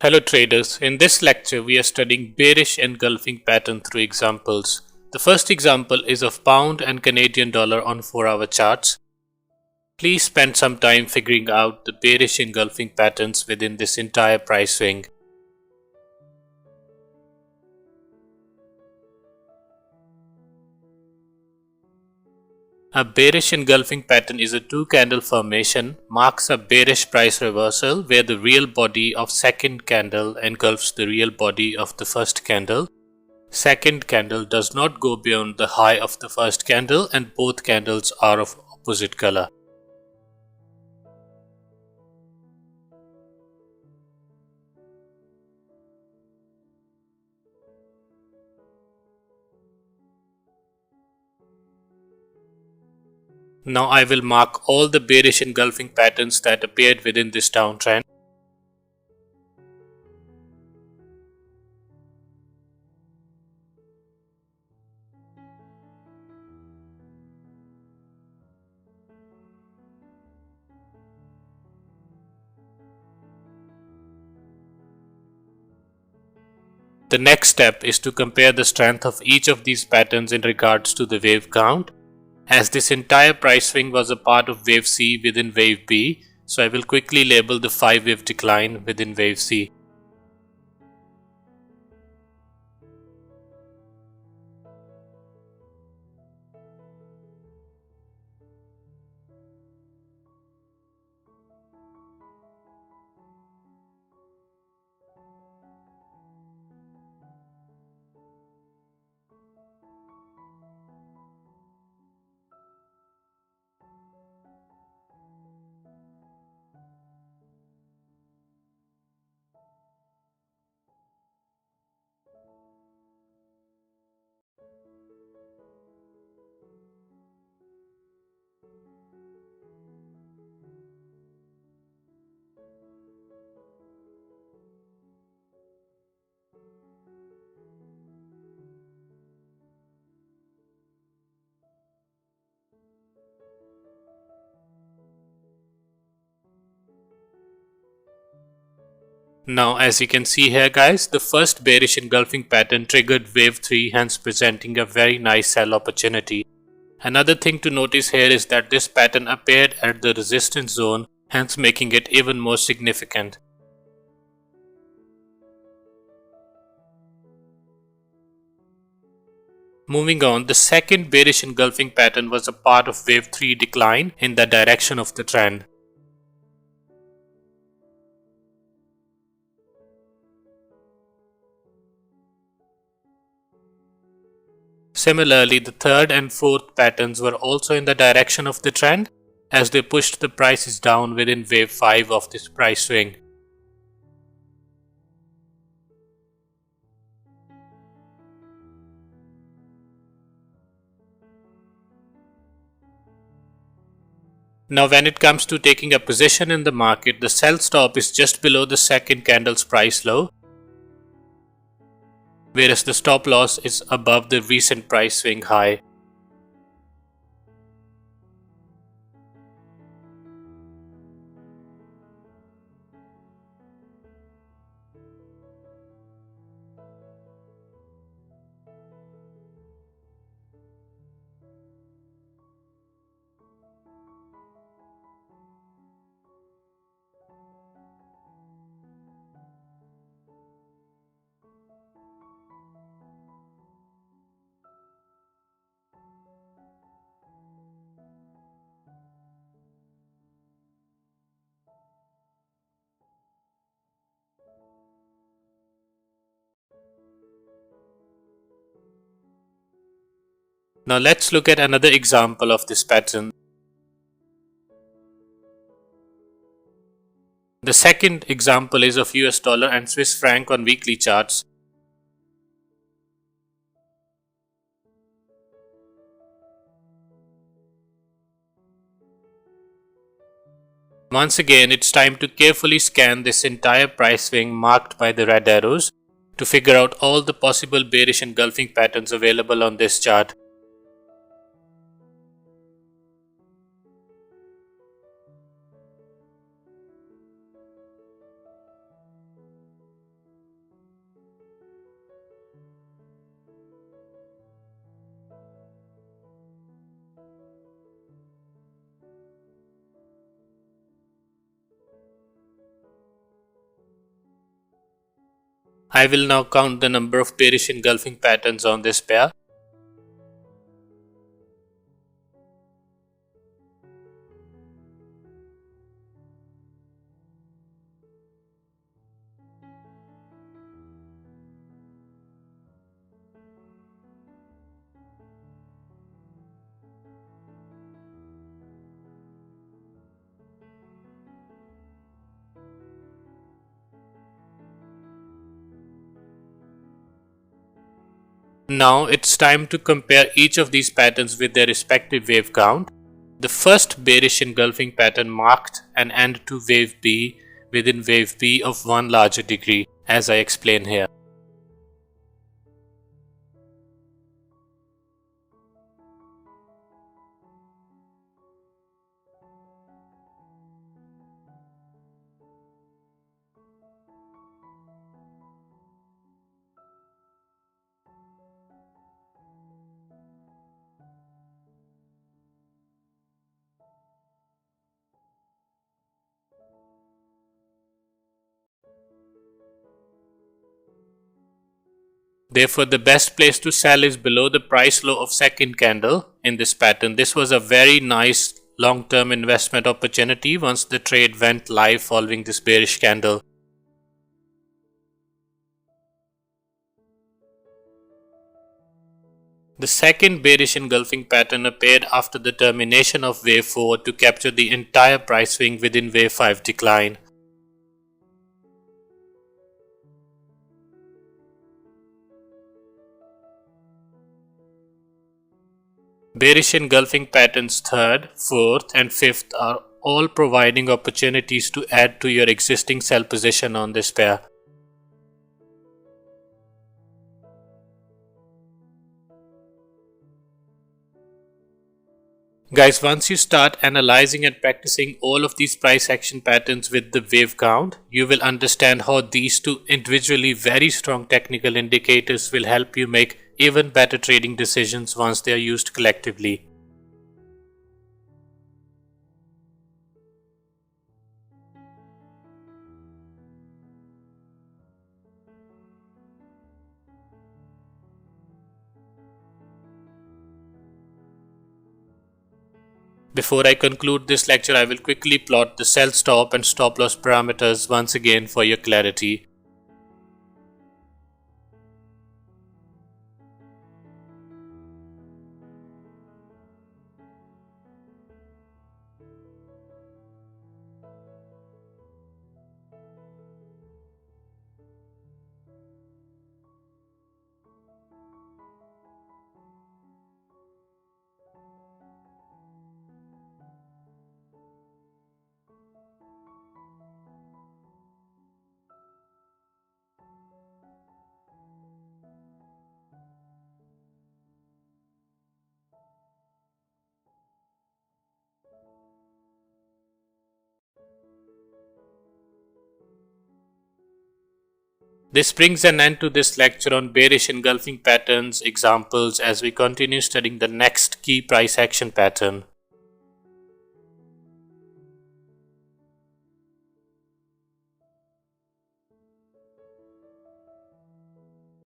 Hello traders, in this lecture we are studying bearish engulfing pattern through examples. The first example is of pound and Canadian dollar on 4-hour charts. Please spend some time figuring out the bearish engulfing patterns within this entire price swing. A bearish engulfing pattern is a two-candle formation, marks a bearish price reversal where the real body of second candle engulfs the real body of the first candle. Second candle does not go beyond the high of the first candle and both candles are of opposite color. Now I will mark all the bearish engulfing patterns that appeared within this downtrend. The next step is to compare the strength of each of these patterns in regards to the wave count. As this entire price swing was a part of wave C within wave B, so I will quickly label the 5-wave decline within wave C. Now as you can see here guys, the first bearish engulfing pattern triggered wave 3, hence presenting a very nice sell opportunity. Another thing to notice here is that this pattern appeared at the resistance zone, hence making it even more significant. Moving on, the second bearish engulfing pattern was a part of wave 3 decline in the direction of the trend. Similarly, the third and fourth patterns were also in the direction of the trend as they pushed the prices down within wave 5 of this price swing. Now when it comes to taking a position in the market, the sell stop is just below the second candle's price low, whereas the stop loss is above the recent price swing high. Now let's look at another example of this pattern. The second example is of US dollar and Swiss franc on weekly charts. Once again, it's time to carefully scan this entire price swing marked by the red arrows to figure out all the possible bearish engulfing patterns available on this chart. I will now count the number of bearish engulfing patterns on this pair. Now it's time to compare each of these patterns with their respective wave count. The first bearish engulfing pattern marked an end to wave B within wave B of one larger degree, as I explain here. Therefore, the best place to sell is below the price low of second candle in this pattern. This was a very nice long-term investment opportunity once the trade went live following this bearish candle. The second bearish engulfing pattern appeared after the termination of wave 4 to capture the entire price swing within wave 5 decline. Bearish engulfing patterns 3rd, 4th and 5th are all providing opportunities to add to your existing sell position on this pair. Guys, once you start analyzing and practicing all of these price action patterns with the wave count, you will understand how these two individually very strong technical indicators will help you make even better trading decisions once they are used collectively. Before I conclude this lecture, I will quickly plot the sell stop and stop loss parameters once again for your clarity. This brings an end to this lecture on bearish engulfing patterns examples as we continue studying the next key price action pattern.